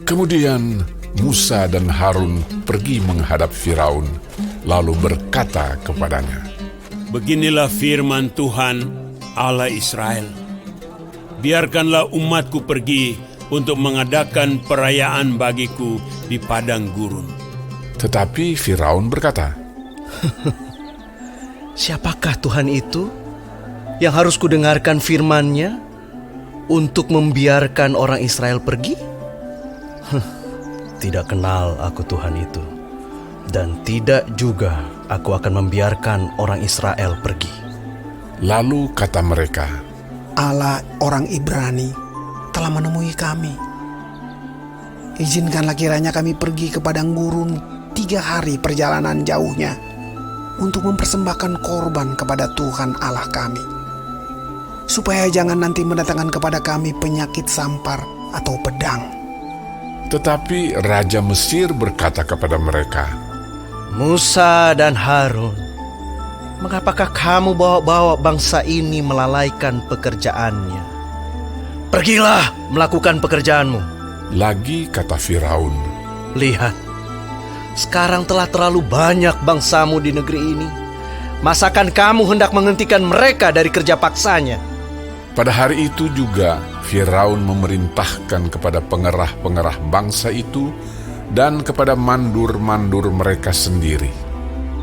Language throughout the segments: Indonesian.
Kemudian Musa dan Harun pergi menghadap Firaun, lalu berkata kepadanya, "Beginilah firman Tuhan Allah Israel. Biarkanlah umatku pergi untuk mengadakan perayaan bagiku di padang gurun." Tetapi Firaun berkata, "Siapakah Tuhan itu yang harus kudengarkan firman-Nya untuk membiarkan orang Israel pergi? Tidak kenal aku Tuhan itu, dan tidak juga aku akan membiarkan orang Israel pergi." Lalu kata mereka, Allah orang Ibrani telah menemui kami. Izinkanlah kiranya kami pergi ke padang gurun 3 hari perjalanan jauhnya untuk mempersembahkan korban kepada Tuhan Allah kami, supaya jangan nanti mendatangkan kepada kami penyakit sampar atau pedang. Tetapi Raja Mesir berkata kepada mereka, "Musa dan Harun, mengapakah kamu bawa-bawa bangsa ini melalaikan pekerjaannya? Pergilah melakukan pekerjaanmu." Lagi kata Firaun, "Lihat, sekarang telah terlalu banyak bangsamu di negeri ini. Masakan kamu hendak menghentikan mereka dari kerja paksanya?" Pada hari itu juga Firaun memerintahkan kepada pengerah-pengerah bangsa itu dan kepada mandur-mandur mereka sendiri,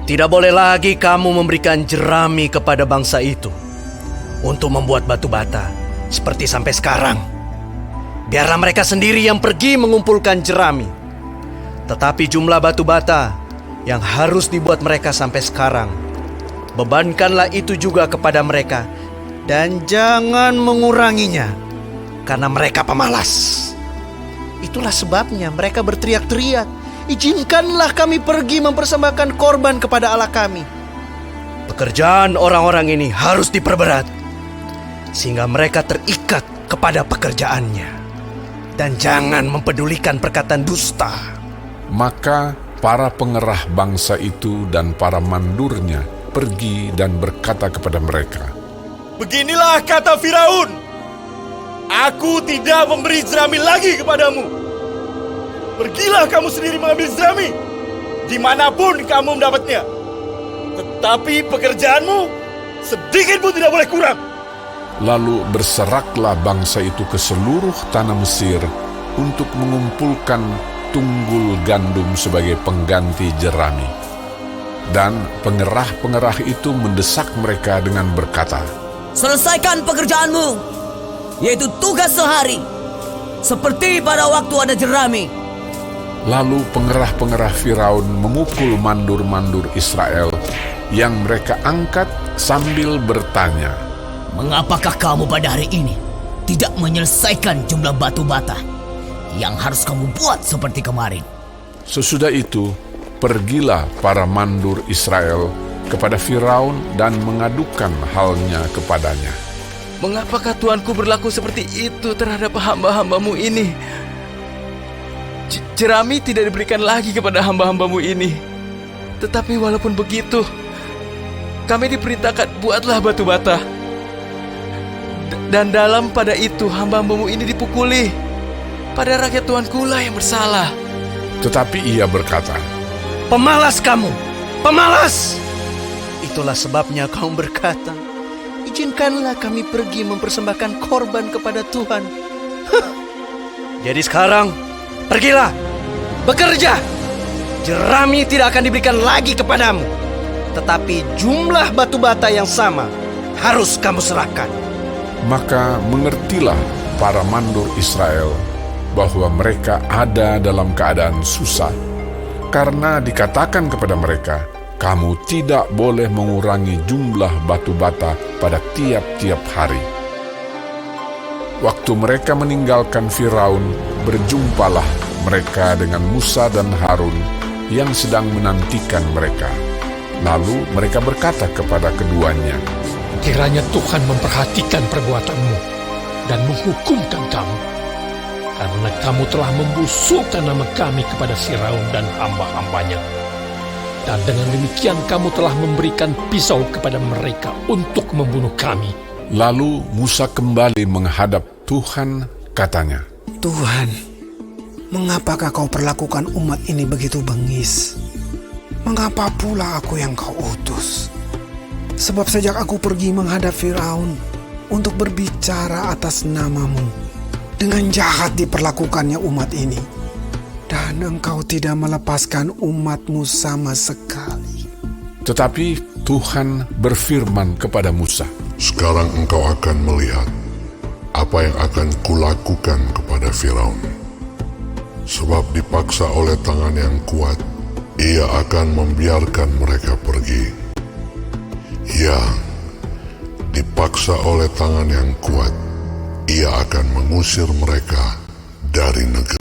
"Tidak boleh lagi kamu memberikan jerami kepada bangsa itu untuk membuat batu bata seperti sampai sekarang. Biarlah mereka sendiri yang pergi mengumpulkan jerami. Tetapi jumlah batu bata yang harus dibuat mereka sampai sekarang, bebankanlah itu juga kepada mereka, dan jangan menguranginya, karena mereka pemalas. Itulah sebabnya mereka berteriak-teriak, 'Izinkanlah kami pergi mempersembahkan korban kepada Allah kami.' Pekerjaan orang-orang ini harus diperberat, sehingga mereka terikat kepada pekerjaannya, dan jangan mempedulikan perkataan dusta." Maka para pengerah bangsa itu dan para mandurnya pergi dan berkata kepada mereka, "Beginilah kata Firaun, aku tidak memberi jerami lagi kepadamu. Pergilah kamu sendiri mengambil jerami, dimanapun kamu mendapatnya. Tetapi pekerjaanmu sedikit pun tidak boleh kurang." Lalu berseraklah bangsa itu ke seluruh tanah Mesir untuk mengumpulkan tunggul gandum sebagai pengganti jerami. Dan pengerah-pengerah itu mendesak mereka dengan berkata, "Selesaikan pekerjaanmu, yaitu tugas sehari, seperti pada waktu ada jerami." Lalu pengerah-pengerah Firaun memukul mandur-mandur Israel yang mereka angkat sambil bertanya, "Mengapakah kamu pada hari ini tidak menyelesaikan jumlah batu bata yang harus kamu buat seperti kemarin?" Sesudah itu, pergilah para mandur Israel kepada Firaun dan mengadukan halnya kepadanya. "Mengapakah Tuanku berlaku seperti itu terhadap hamba-hambamu ini? Jerami tidak diberikan lagi kepada hamba-hambamu ini. Tetapi walaupun begitu, kami diperintahkan buatlah batu bata. Dan dalam pada itu hamba-hambamu ini dipukuli. Pada rakyat Tuanku lah yang bersalah." Tetapi ia berkata, "Pemalas kamu, pemalas! Itulah sebabnya kamu berkata, 'Izinkanlah kami pergi mempersembahkan korban kepada Tuhan.' Jadi sekarang, pergilah, bekerja. Jerami tidak akan diberikan lagi kepadamu, tetapi jumlah batu bata yang sama harus kamu serahkan." Maka mengertilah para mandur Israel bahwa mereka ada dalam keadaan susah, karena dikatakan kepada mereka, "Kamu tidak boleh mengurangi jumlah batu bata pada tiap-tiap hari." Waktu mereka meninggalkan Firaun, berjumpalah mereka dengan Musa dan Harun yang sedang menantikan mereka. Lalu mereka berkata kepada keduanya, "Kiranya Tuhan memperhatikan perbuatanmu dan menghukumkan kamu, karena kamu telah membusukkan nama kami kepada Firaun dan hamba-hambanya. Dan dengan demikian kamu telah memberikan pisau kepada mereka untuk membunuh kami." Lalu Musa kembali menghadap Tuhan, katanya, Tuhan, Mengapakah kau perlakukan umat ini begitu bengis? Mengapa pula aku yang kau utus? Sebab sejak aku pergi menghadap Firaun untuk berbicara atas namamu, dengan jahat diperlakukannya umat ini. Dan engkau tidak melepaskan umatmu sama sekali. Tetapi Tuhan berfirman kepada Musa, Sekarang engkau akan melihat apa yang akan kulakukan kepada Firaun. Sebab dipaksa oleh tangan yang kuat, ia akan membiarkan mereka pergi. Ya, dipaksa oleh tangan yang kuat, ia akan mengusir mereka dari negeri.